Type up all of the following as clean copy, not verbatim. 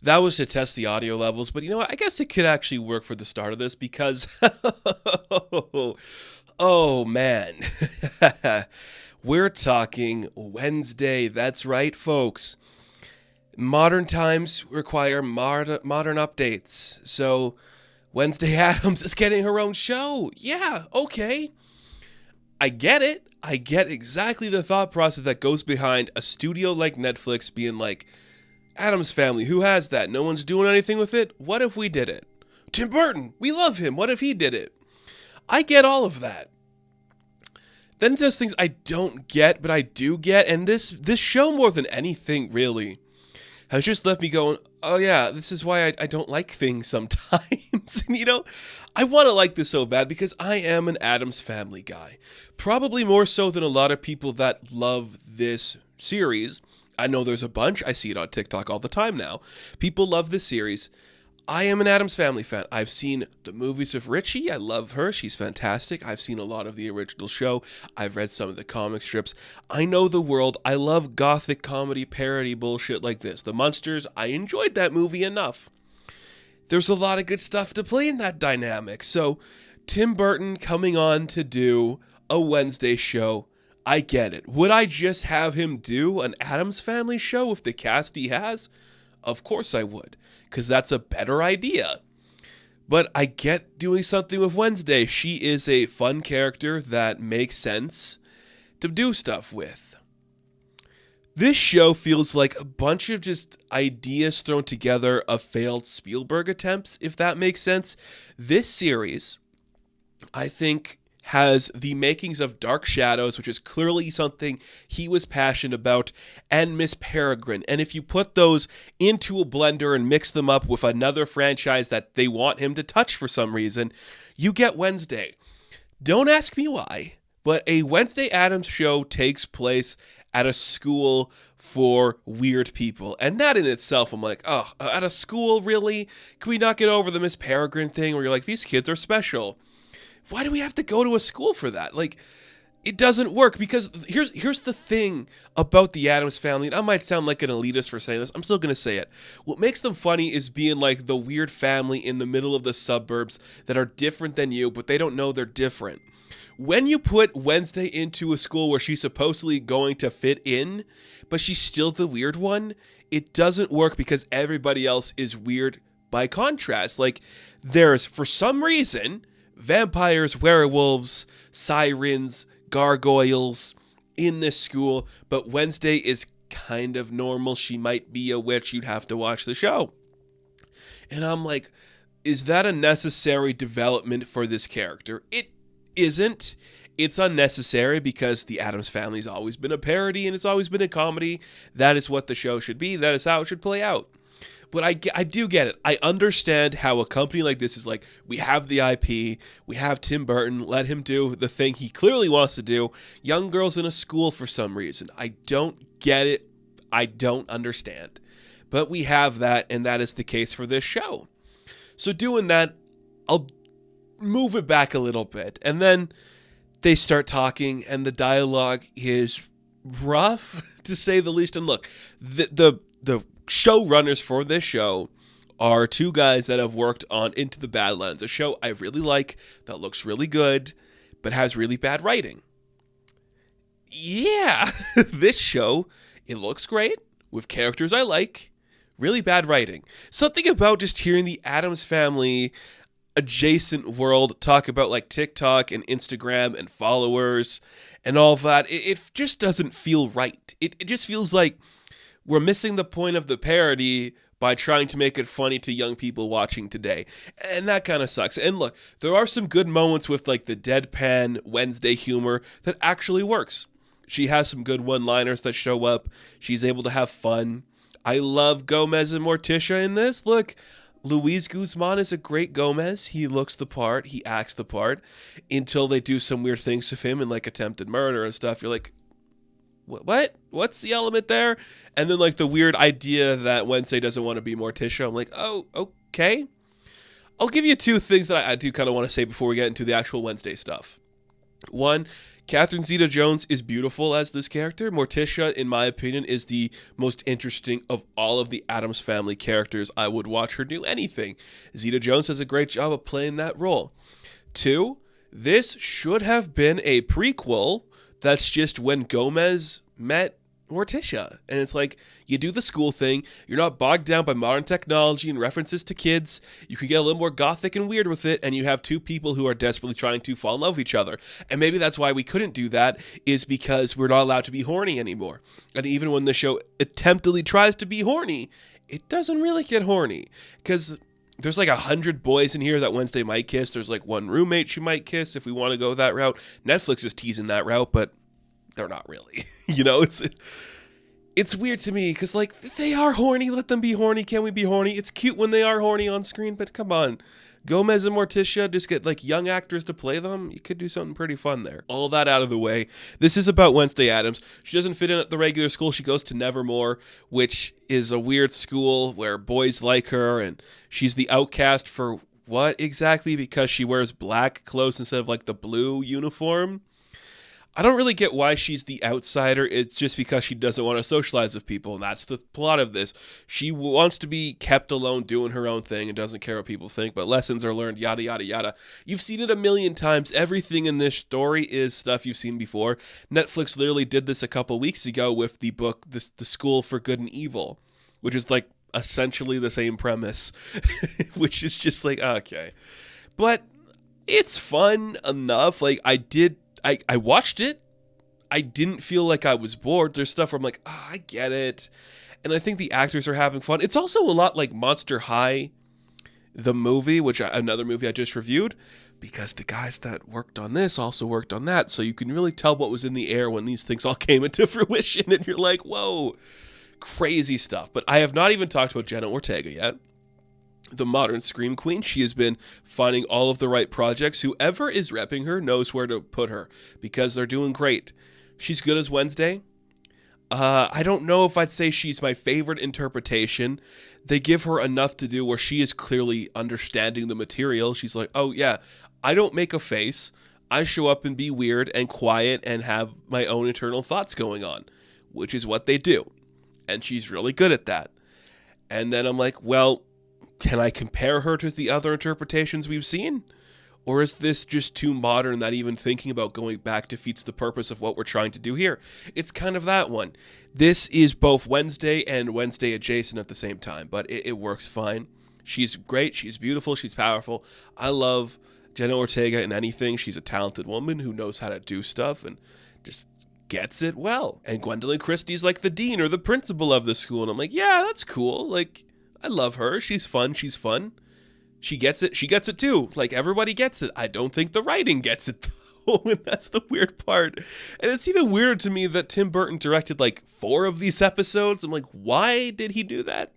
That was to test the audio levels, but you know what? I guess it could actually work for the start of this because, oh man, we're talking Wednesday. That's right, folks. Modern times require modern updates. So, Wednesday Addams is getting her own show. Yeah, okay. I get it. I get exactly the thought process that goes behind a studio like Netflix being like, Addams Family, who has that? No one's doing anything with it? What if we did it? Tim Burton, we love him. What if he did it? I get all of that. Then there's things I don't get, but I do get, and this show more than anything really has just left me going, oh yeah, this is why I don't like things sometimes. And I want to like this so bad because I am an Addams Family guy. Probably more so than a lot of people that love this series. I know there's a bunch. I see it on TikTok all the time now. People love this series. I am an Addams Family fan. I've seen the movies with Richie. I love her. She's fantastic. I've seen a lot of the original show. I've read some of the comic strips. I know the world. I love gothic comedy parody bullshit like this. The Munsters, I enjoyed that movie enough. There's a lot of good stuff to play in that dynamic. So, Tim Burton coming on to do a Wednesday show, I get it. Would I just have him do an Addams Family show with the cast he has? Of course I would, because that's a better idea. But I get doing something with Wednesday. She is a fun character that makes sense to do stuff with. This show feels like a bunch of just ideas thrown together of failed Spielberg attempts, if that makes sense. This series, I think, has the makings of Dark Shadows, which is clearly something he was passionate about, and Miss Peregrine. And if you put those into a blender and mix them up with another franchise that they want him to touch for some reason, you get Wednesday. Don't ask me why, but a Wednesday Addams show takes place at a school for weird people. And that in itself, I'm like, oh, at a school, really? Can we not get over the Miss Peregrine thing where you're like, these kids are special? Why do we have to go to a school for that? Like, it doesn't work because here's the thing about the Addams Family, and I might sound like an elitist for saying this. I'm still going to say it. What makes them funny is being like the weird family in the middle of the suburbs that are different than you, but they don't know they're different. When you put Wednesday into a school where she's supposedly going to fit in, but she's still the weird one, it doesn't work because everybody else is weird by contrast. Like, there's, for some reason, vampires, werewolves, sirens, gargoyles in this school, but Wednesday is kind of normal. She might be a witch. You'd have to watch the show. And I'm like, is that a necessary development for this character? It isn't. It's unnecessary because the Addams Family's always been a parody and it's always been a comedy. That is what the show should be. That is how it should play out. But I do get it. I understand how a company like this is like, we have the IP, we have Tim Burton, let him do the thing he clearly wants to do. Young girls in a school for some reason. I don't get it. I don't understand. But we have that, and that is the case for this show. So doing that, I'll move it back a little bit. And then they start talking, and the dialogue is rough, to say the least. And look, the showrunners for this show are two guys that have worked on Into the Badlands, a show I really like that looks really good but has really bad writing. Yeah, this show, it looks great with characters I like, really bad writing. Something about just hearing the Addams Family adjacent world talk about like TikTok and Instagram and followers and all of that, it just doesn't feel right. It just feels like we're missing the point of the parody by trying to make it funny to young people watching today. And that kind of sucks. And look, there are some good moments with like the deadpan Wednesday humor that actually works. She has some good one-liners that show up. She's able to have fun. I love Gomez and Morticia in this. Look, Luis Guzman is a great Gomez. He looks the part. He acts the part until they do some weird things with him and like attempted murder and stuff. You're like, what? What's the element there? And then like the weird idea that Wednesday doesn't want to be Morticia. I'm like, oh, okay. I'll give you two things that I do kind of want to say before we get into the actual Wednesday stuff. One, Catherine Zeta-Jones is beautiful as this character. Morticia, in my opinion, is the most interesting of all of the Addams Family characters. I would watch her do anything. Zeta-Jones does a great job of playing that role. Two, this should have been a prequel that's just when Gomez met Morticia. And it's like, you do the school thing, you're not bogged down by modern technology and references to kids, you can get a little more gothic and weird with it, and you have two people who are desperately trying to fall in love with each other. And maybe that's why we couldn't do that, is because we're not allowed to be horny anymore. And even when the show attemptedly tries to be horny, it doesn't really get horny. Because there's like 100 boys in here that Wednesday might kiss. There's like one roommate she might kiss if we want to go that route. Netflix is teasing that route, but they're not really. It's weird to me because, like, they are horny. Let them be horny. Can we be horny? It's cute when they are horny on screen, but come on. Gomez and Morticia, just get, like, young actors to play them. You could do something pretty fun there. All that out of the way. This is about Wednesday Addams. She doesn't fit in at the regular school. She goes to Nevermore, which is a weird school where boys like her, and she's the outcast for what exactly? Because she wears black clothes instead of, like, the blue uniform. I don't really get why she's the outsider. It's just because she doesn't want to socialize with people, and that's the plot of this. She wants to be kept alone doing her own thing and doesn't care what people think, but lessons are learned, yada, yada, yada. You've seen it a million times. Everything in this story is stuff you've seen before. Netflix literally did this a couple weeks ago with the book, The School for Good and Evil, which is like essentially the same premise, which is just like, okay. But it's fun enough. Like, I watched it. I didn't feel like I was bored. There's stuff where I'm like, I get it. And I think the actors are having fun. It's also a lot like Monster High, the movie, another movie I just reviewed, because the guys that worked on this also worked on that. So you can really tell what was in the air when these things all came into fruition. And you're like, whoa, crazy stuff. But I have not even talked about Jenna Ortega yet. The modern Scream Queen. She has been finding all of the right projects. Whoever is repping her knows where to put her because they're doing great. She's good as Wednesday. I don't know if I'd say she's my favorite interpretation. They give her enough to do where she is clearly understanding the material. She's like, oh yeah, I don't make a face. I show up and be weird and quiet and have my own internal thoughts going on, which is what they do. And she's really good at that. And then I'm like, well, can I compare her to the other interpretations we've seen? Or is this just too modern that even thinking about going back defeats the purpose of what we're trying to do here? It's kind of that one. This is both Wednesday and Wednesday adjacent at the same time, but it works fine. She's great. She's beautiful. She's powerful. I love Jenna Ortega in anything. She's a talented woman who knows how to do stuff and just gets it well. And Gwendolyn Christie's like the dean or the principal of the school. And I'm like, yeah, that's cool. Like, I love her. She's fun. She gets it. She gets it too. Like, everybody gets it. I don't think the writing gets it though, and that's the weird part. And it's even weirder to me that Tim Burton directed like 4 of these episodes. I'm like, why did he do that?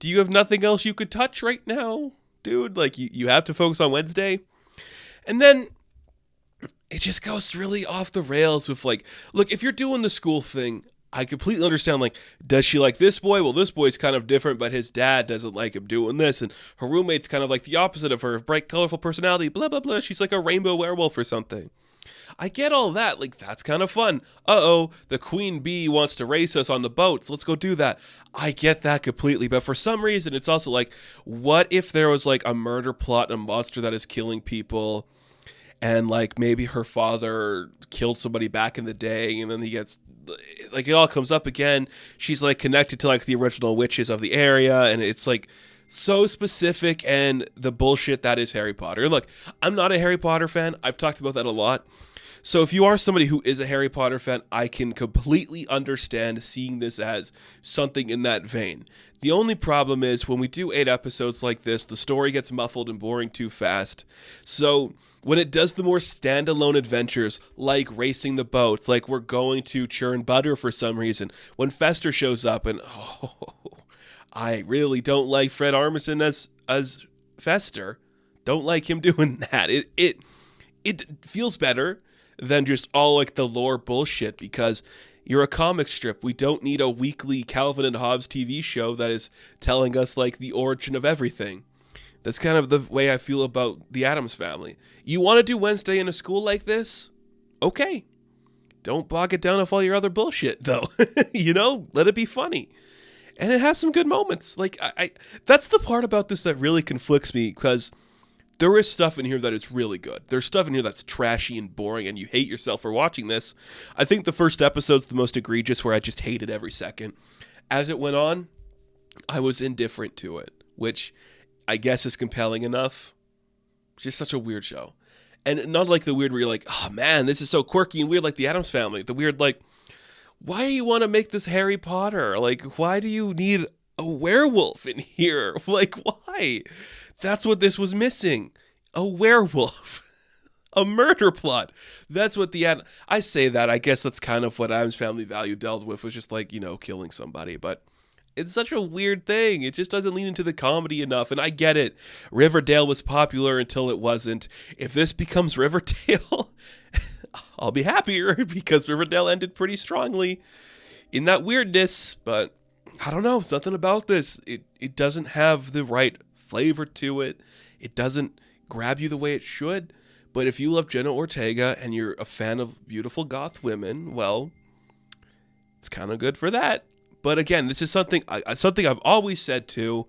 Do you have nothing else you could touch right now, dude? Like, you have to focus on Wednesday. And then it just goes really off the rails with like, look, if you're doing the school thing, I completely understand, like, does she like this boy? Well, this boy's kind of different, but his dad doesn't like him doing this, and her roommate's kind of like the opposite of her, bright, colorful personality, blah, blah, blah. She's like a rainbow werewolf or something. I get all that. Like, that's kind of fun. Uh-oh, the queen bee wants to race us on the boats. Let's go do that. I get that completely, but for some reason, it's also like, what if there was, like, a murder plot and a monster that is killing people, and, like, maybe her father killed somebody back in the day, and then he gets... like, it all comes up again. She's like connected to like the original witches of the area, and it's like so specific and the bullshit that is Harry Potter. Look, I'm not a Harry Potter fan. I've talked about that a lot. So if you are somebody who is a Harry Potter fan, I can completely understand seeing this as something in that vein. The only problem is when we do 8 episodes like this, the story gets muffled and boring too fast. So when it does the more standalone adventures, like racing the boats, like we're going to churn butter for some reason, when Fester shows up and, I really don't like Fred Armisen as Fester. Don't like him doing that. It feels better than just all like the lore bullshit, because you're a comic strip. We don't need a weekly Calvin and Hobbes TV show that is telling us like the origin of everything. That's kind of the way I feel about the Addams Family. You want to do Wednesday in a school like this? Okay. Don't bog it down with all your other bullshit, though. Let it be funny. And it has some good moments. Like, I that's the part about this that really conflicts me, because there is stuff in here that is really good. There's stuff in here that's trashy and boring, and you hate yourself for watching this. I think the first episode's the most egregious, where I just hated every second. As it went on, I was indifferent to it, which I guess is compelling enough. It's just such a weird show. And not like the weird where you're like, oh man, this is so quirky and weird, like the Addams Family. The weird, like, why do you want to make this Harry Potter? Like, why do you need a werewolf in here? Like, why? That's what this was missing. A werewolf. A murder plot. That's what I say that. I guess that's kind of what Addams Family Value dealt with, was just like, killing somebody. But it's such a weird thing. It just doesn't lean into the comedy enough. And I get it. Riverdale was popular until it wasn't. If this becomes Riverdale, I'll be happier, because Riverdale ended pretty strongly in that weirdness. But I don't know. Something about this. It doesn't have the right flavor to it. It doesn't grab you the way it should. But if you love Jenna Ortega and you're a fan of beautiful goth women, well, it's kind of good for that. But again, this is something I've always said too.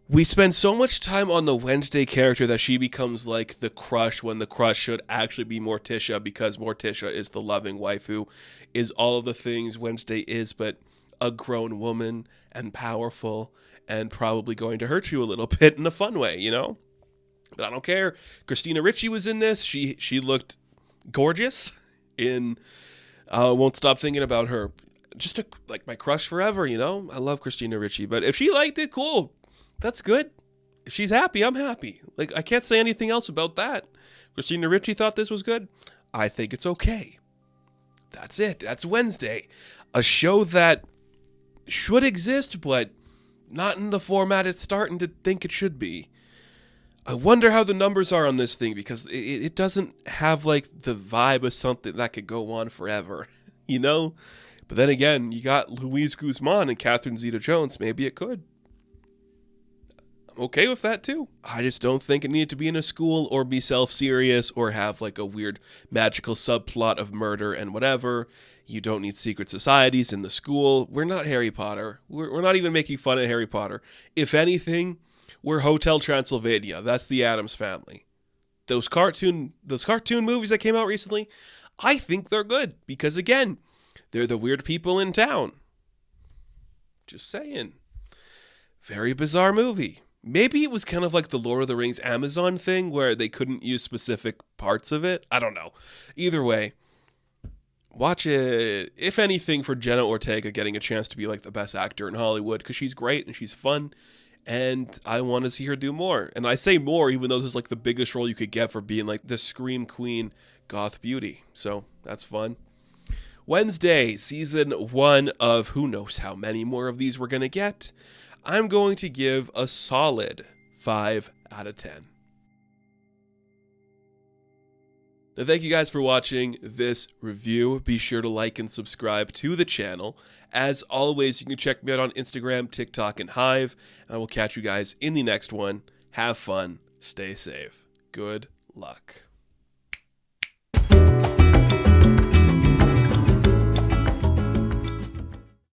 We spend so much time on the Wednesday character that she becomes like the crush, when the crush should actually be Morticia, because Morticia is the loving wife who is all of the things Wednesday is, but a grown woman and powerful and probably going to hurt you a little bit in a fun way, But I don't care. Christina Ricci was in this. She looked gorgeous in Won't Stop Thinking About Her. Just like my crush forever, I love Christina Ricci. But if she liked it, cool. That's good. If she's happy, I'm happy. Like, I can't say anything else about that. Christina Ricci thought this was good. I think it's okay. That's it. That's Wednesday. A show that should exist, but not in the format it's starting to think it should be. I wonder how the numbers are on this thing, because it doesn't have like the vibe of something that could go on forever, But then again, you got Luis Guzman and Catherine Zeta-Jones. Maybe it could. I'm okay with that too. I just don't think it needed to be in a school or be self-serious or have like a weird magical subplot of murder and whatever. You don't need secret societies in the school. We're not Harry Potter. We're not even making fun of Harry Potter. If anything, we're Hotel Transylvania. That's the Addams Family. Those cartoon movies that came out recently, I think they're good, because again, they're the weird people in town. Just saying. Very bizarre movie. Maybe it was kind of like the Lord of the Rings Amazon thing, where they couldn't use specific parts of it. I don't know. Either way, watch it, if anything, for Jenna Ortega getting a chance to be like the best actor in Hollywood, because she's great and she's fun, and I want to see her do more. And I say more, even though this is like the biggest role you could get for being like the Scream Queen goth beauty. So that's fun. Wednesday, season 1 of who knows how many more of these we're going to get. I'm going to give a solid 5 out of 10. Now, thank you guys for watching this review. Be sure to like and subscribe to the channel. As always, you can check me out on Instagram, TikTok, and Hive. And I will catch you guys in the next one. Have fun. Stay safe. Good luck.